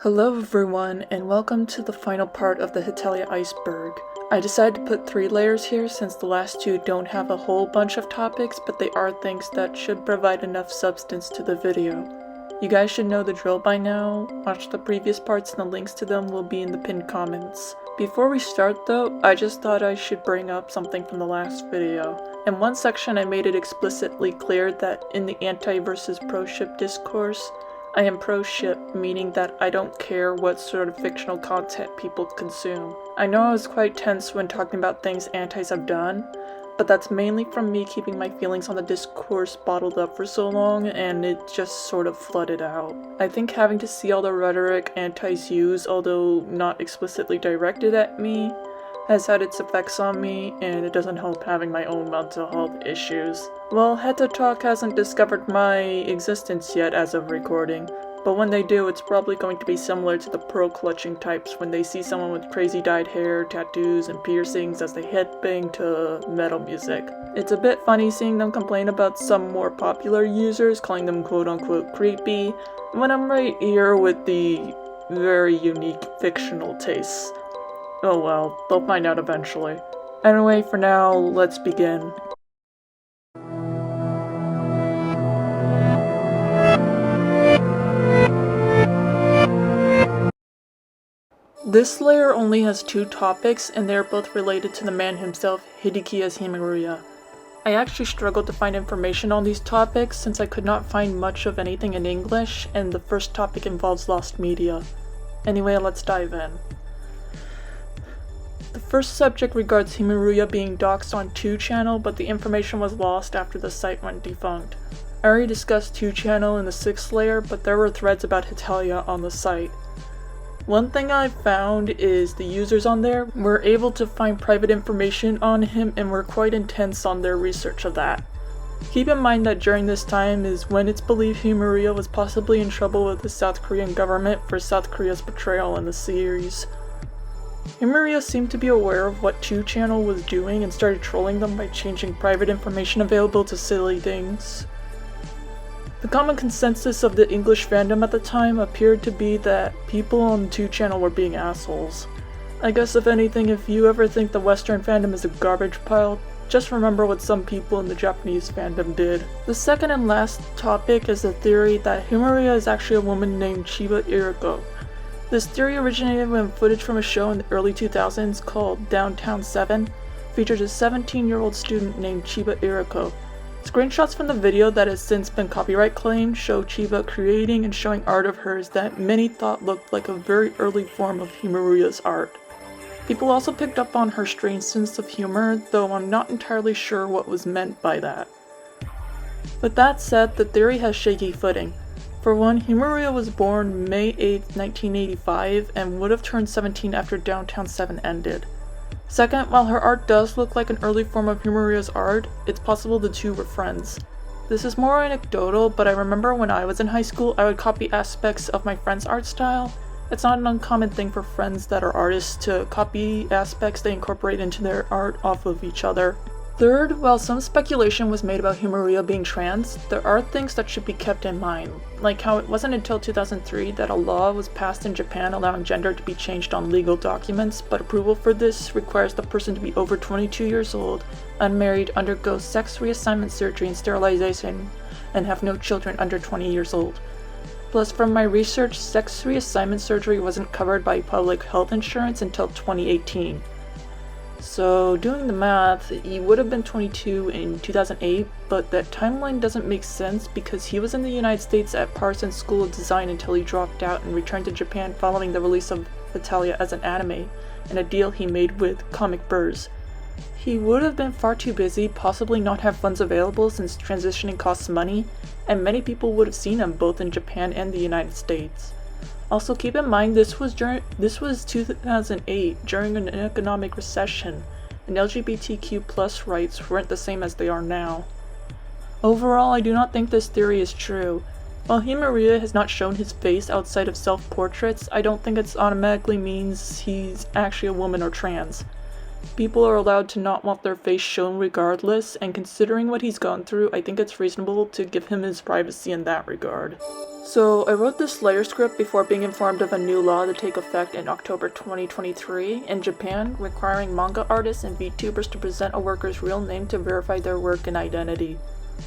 Hello everyone, and welcome to the final part of the Hetalia Iceberg. I decided to put 3 layers here since the last 2 don't have a whole bunch of topics, but they are things that should provide enough substance to the video. You guys should know the drill by now. Watch the previous parts and the links to them will be in the pinned comments. Before we start though, I just thought I should bring up something from the last video. In one section I made it explicitly clear that in the anti versus pro-ship discourse, I am pro-ship, meaning that I don't care what sort of fictional content people consume. I know I was quite tense when talking about things antis have done, but that's mainly from me keeping my feelings on the discourse bottled up for so long, and it just sort of flooded out. I think having to see all the rhetoric antis use, although not explicitly directed at me, has had its effects on me, and it doesn't help having my own mental health issues. Well, Heta Talk hasn't discovered my existence yet as of recording, but when they do, it's probably going to be similar to the pro-clutching types when they see someone with crazy dyed hair, tattoos, and piercings as they headbang to metal music. It's a bit funny seeing them complain about some more popular users, calling them quote-unquote creepy, when I'm right here with the very unique fictional tastes. Oh well, they'll find out eventually. Anyway, for now, let's begin. This layer only has 2 topics, and they are both related to the man himself, Hetalia Iceberg. I actually struggled to find information on these topics since I could not find much of anything in English, and the first topic involves lost media. Anyway, let's dive in. The first subject regards Himaruya being doxxed on 2channel, but the information was lost after the site went defunct. I already discussed 2channel in the 6th layer, but there were threads about Hetalia on the site. One thing I found is the users on there were able to find private information on him and were quite intense on their research of that. Keep in mind that during this time is when it's believed Himaruya was possibly in trouble with the South Korean government for South Korea's portrayal in the series. Himaruya seemed to be aware of what 2channel was doing and started trolling them by changing private information available to silly things. The common consensus of the English fandom at the time appeared to be that people on 2channel were being assholes. I guess if anything, if you ever think the Western fandom is a garbage pile, just remember what some people in the Japanese fandom did. The second and last topic is the theory that Himaruya is actually a woman named Chiba Iriko. This theory originated when footage from a show in the early 2000s called Downtown 7 featured a 17-year-old student named Chiba Iriko. Screenshots from the video that has since been copyright claimed show Chiba creating and showing art of hers that many thought looked like a very early form of Himaruya's art. People also picked up on her strange sense of humor, though I'm not entirely sure what was meant by that. With that said, the theory has shaky footing. For one, Himaruya was born May 8, 1985 and would have turned 17 after Downtown 7 ended. Second, while her art does look like an early form of Himaruya's art, it's possible the two were friends. This is more anecdotal, but I remember when I was in high school I would copy aspects of my friend's art style. It's not an uncommon thing for friends that are artists to copy aspects they incorporate into their art off of each other. Third, while some speculation was made about Himaruya being trans, there are things that should be kept in mind, like how it wasn't until 2003 that a law was passed in Japan allowing gender to be changed on legal documents, but approval for this requires the person to be over 22 years old, unmarried, undergo sex reassignment surgery and sterilization, and have no children under 20 years old. Plus, from my research, sex reassignment surgery wasn't covered by public health insurance until 2018. So, doing the math, he would have been 22 in 2008, but that timeline doesn't make sense because he was in the United States at Parsons School of Design until he dropped out and returned to Japan following the release of Hetalia as an anime, and a deal he made with Comic Burrs. He would have been far too busy, possibly not have funds available since transitioning costs money, and many people would have seen him both in Japan and the United States. Also keep in mind this was 2008 during an economic recession, and LGBTQ+ rights weren't the same as they are now. Overall, I do not think this theory is true. While Himaruya has not shown his face outside of self-portraits, I don't think it automatically means he's actually a woman or trans. People are allowed to not want their face shown regardless, and considering what he's gone through, I think it's reasonable to give him his privacy in that regard. So I wrote this Slayer script before being informed of a new law to take effect in October 2023 in Japan, requiring manga artists and VTubers to present a worker's real name to verify their work and identity.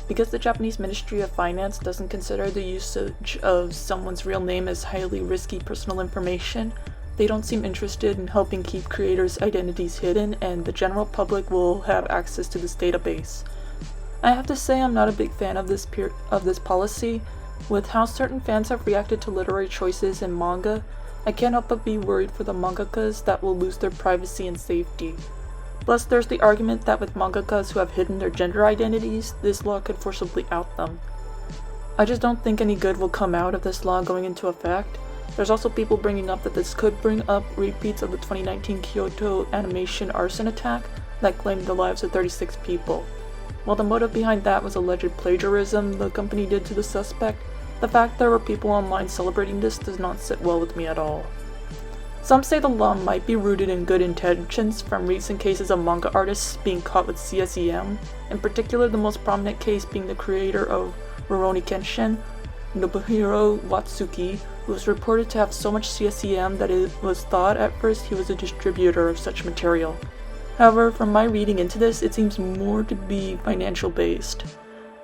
Because the Japanese Ministry of Finance doesn't consider the usage of someone's real name as highly risky personal information, they don't seem interested in helping keep creators' identities hidden, and the general public will have access to this database. I have to say I'm not a big fan of this policy. With how certain fans have reacted to literary choices in manga, I can't help but be worried for the mangakas that will lose their privacy and safety. Plus, there's the argument that with mangakas who have hidden their gender identities, this law could forcibly out them. I just don't think any good will come out of this law going into effect. There's also people bringing up that this could bring up repeats of the 2019 Kyoto animation arson attack that claimed the lives of 36 people. While the motive behind that was alleged plagiarism the company did to the suspect, the fact there were people online celebrating this does not sit well with me at all. Some say the law might be rooted in good intentions from recent cases of manga artists being caught with CSEM, in particular the most prominent case being the creator of Rurouni Kenshin, Nobuhiro Watsuki, who was reported to have so much CSEM that it was thought at first he was a distributor of such material. However, from my reading into this, it seems more to be financial based.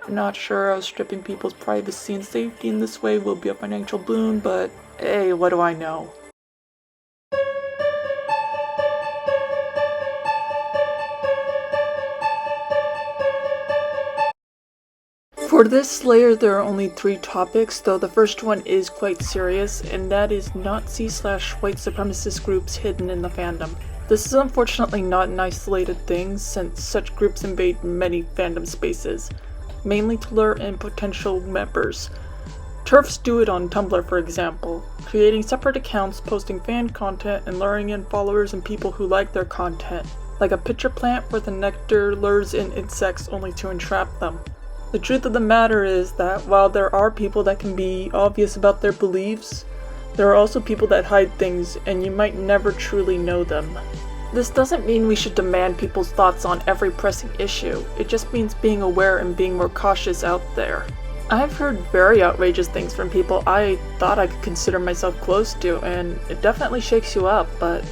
I'm not sure how stripping people's privacy and safety in this way will be a financial boon, but hey, what do I know? For this Slayer, there are only 3 topics, though the first one is quite serious, and that is Nazi/white supremacist groups hidden in the fandom. This is unfortunately not an isolated thing, since such groups invade many fandom spaces, mainly to lure in potential members. TERFs do it on Tumblr, for example, creating separate accounts, posting fan content, and luring in followers and people who like their content, like a pitcher plant where the nectar lures in insects only to entrap them. The truth of the matter is that while there are people that can be obvious about their beliefs, there are also people that hide things, and you might never truly know them. This doesn't mean we should demand people's thoughts on every pressing issue, it just means being aware and being more cautious out there. I've heard very outrageous things from people I thought I could consider myself close to, and it definitely shakes you up, but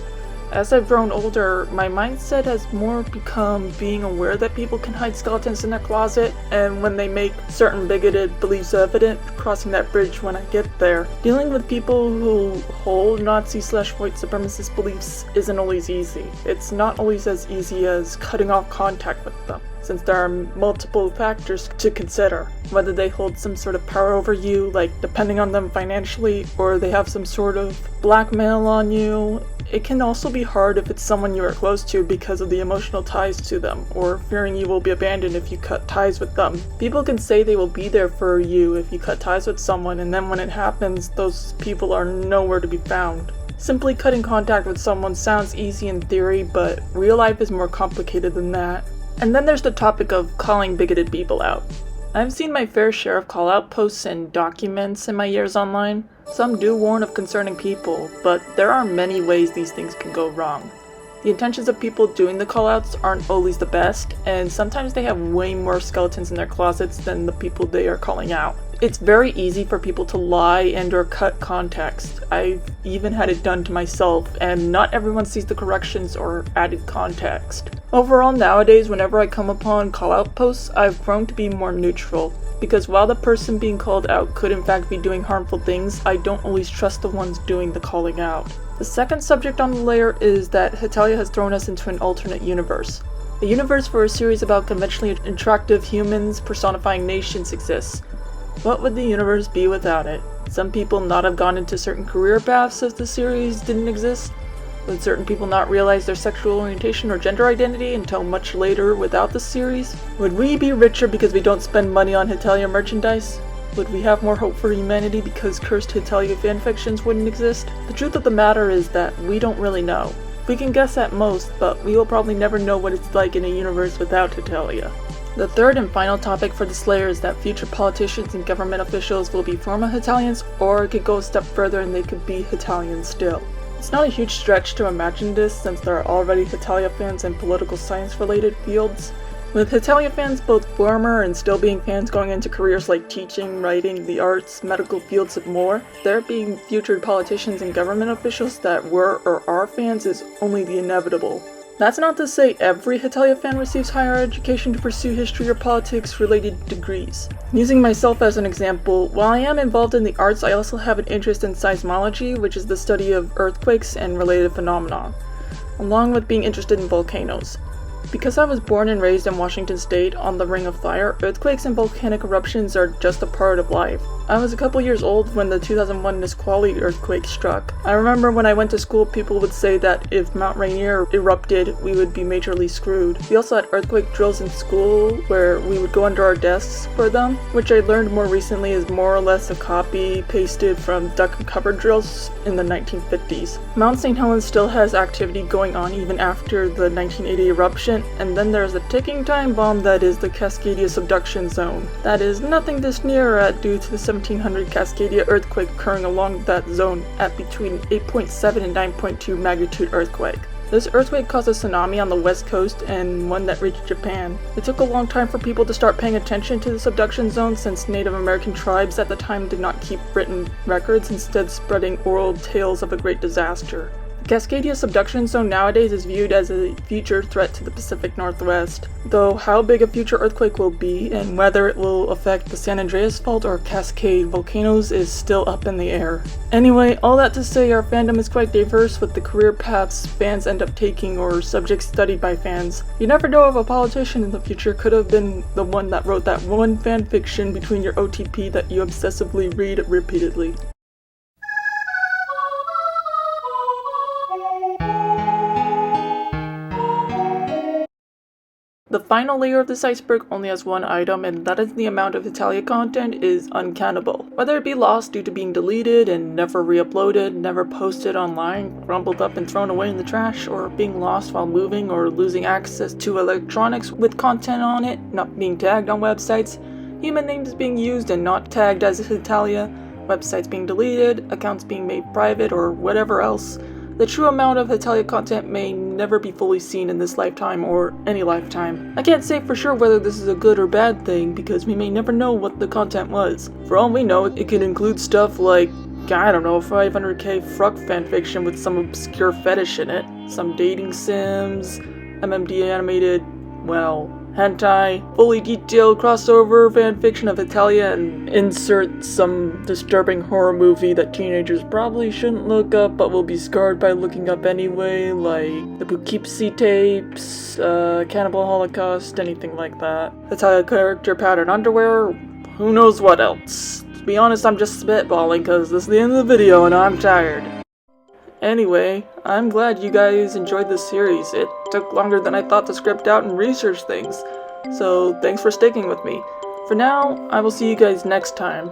as I've grown older, my mindset has more become being aware that people can hide skeletons in their closet, and when they make certain bigoted beliefs evident, crossing that bridge when I get there. Dealing with people who hold Nazi/white supremacist beliefs isn't always easy. It's not always as easy as cutting off contact with them, since there are multiple factors to consider. Whether they hold some sort of power over you, like depending on them financially, or they have some sort of blackmail on you. It can also be hard if it's someone you are close to because of the emotional ties to them, or fearing you will be abandoned if you cut ties with them. People can say they will be there for you if you cut ties with someone, and then when it happens, those people are nowhere to be found. Simply cutting contact with someone sounds easy in theory, but real life is more complicated than that. And then there's the topic of calling bigoted people out. I've seen my fair share of call-out posts and documents in my years online. Some do warn of concerning people, but there are many ways these things can go wrong. The intentions of people doing the call-outs aren't always the best, and sometimes they have way more skeletons in their closets than the people they are calling out. It's very easy for people to lie and or cut context. I've even had it done to myself, and not everyone sees the corrections or added context. Overall, nowadays, whenever I come upon call-out posts, I've grown to be more neutral, because while the person being called out could in fact be doing harmful things, I don't always trust the ones doing the calling out. The second subject on the layer is that Hetalia has thrown us into an alternate universe. A universe where a series about conventionally attractive humans personifying nations exists. What would the universe be without it? Some people not have gone into certain career paths if the series didn't exist? Would certain people not realize their sexual orientation or gender identity until much later without the series? Would we be richer because we don't spend money on Hetalia merchandise? Would we have more hope for humanity because cursed Hetalia fanfictions wouldn't exist? The truth of the matter is that we don't really know. We can guess at most, but we will probably never know what it's like in a universe without Hetalia. The third and final topic for this layer is that future politicians and government officials will be former Hetalians, or it could go a step further and they could be Hetalians still. It's not a huge stretch to imagine this since there are already Hetalia fans in political science related fields. With Hetalia fans both former and still being fans going into careers like teaching, writing, the arts, medical fields and more, there being future politicians and government officials that were or are fans is only the inevitable. That's not to say every Hetalia fan receives higher education to pursue history or politics related degrees. Using myself as an example, while I am involved in the arts, I also have an interest in seismology, which is the study of earthquakes and related phenomena, along with being interested in volcanoes. Because I was born and raised in Washington State on the Ring of Fire, earthquakes and volcanic eruptions are just a part of life. I was a couple years old when the 2001 Nisqually earthquake struck. I remember when I went to school, people would say that if Mount Rainier erupted, we would be majorly screwed. We also had earthquake drills in school where we would go under our desks for them, which I learned more recently is more or less a copy pasted from duck and cover drills in the 1950s. Mount St. Helens still has activity going on even after the 1980 eruption, and then there's a ticking time bomb that is the Cascadia subduction zone. That is nothing to sneer at due to the 1700 Cascadia earthquake occurring along that zone at between 8.7 and 9.2 magnitude earthquake. This earthquake caused a tsunami on the west coast and one that reached Japan. It took a long time for people to start paying attention to the subduction zone since Native American tribes at the time did not keep written records, instead spreading oral tales of a great disaster. The Cascadia subduction zone nowadays is viewed as a future threat to the Pacific Northwest, though how big a future earthquake will be and whether it will affect the San Andreas Fault or Cascade volcanoes is still up in the air. Anyway, all that to say, our fandom is quite diverse with the career paths fans end up taking or subjects studied by fans. You never know if a politician in the future could have been the one that wrote that one fanfiction between your OTP that you obsessively read repeatedly. The final layer of this iceberg only has one item, and that is the amount of Hetalia content is uncountable. Whether it be lost due to being deleted and never re-uploaded, never posted online, crumpled up and thrown away in the trash, or being lost while moving or losing access to electronics with content on it, not being tagged on websites, human names being used and not tagged as Hetalia, websites being deleted, accounts being made private, or whatever else. The true amount of Hetalia content may never be fully seen in this lifetime or any lifetime. I can't say for sure whether this is a good or bad thing because we may never know what the content was. For all we know, it could include stuff like, I don't know, 500k Fruck fanfiction with some obscure fetish in it, some dating sims, MMD animated, well, hentai, fully detailed crossover fanfiction of Hetalia, and insert some disturbing horror movie that teenagers probably shouldn't look up but will be scarred by looking up anyway, like the Poughkeepsie tapes, Cannibal Holocaust, anything like that. Hetalia character pattern underwear, who knows what else. To be honest, I'm just spitballing because this is the end of the video and I'm tired. Anyway, I'm glad you guys enjoyed this series. It took longer than I thought to script out and research things, so thanks for sticking with me. For now, I will see you guys next time.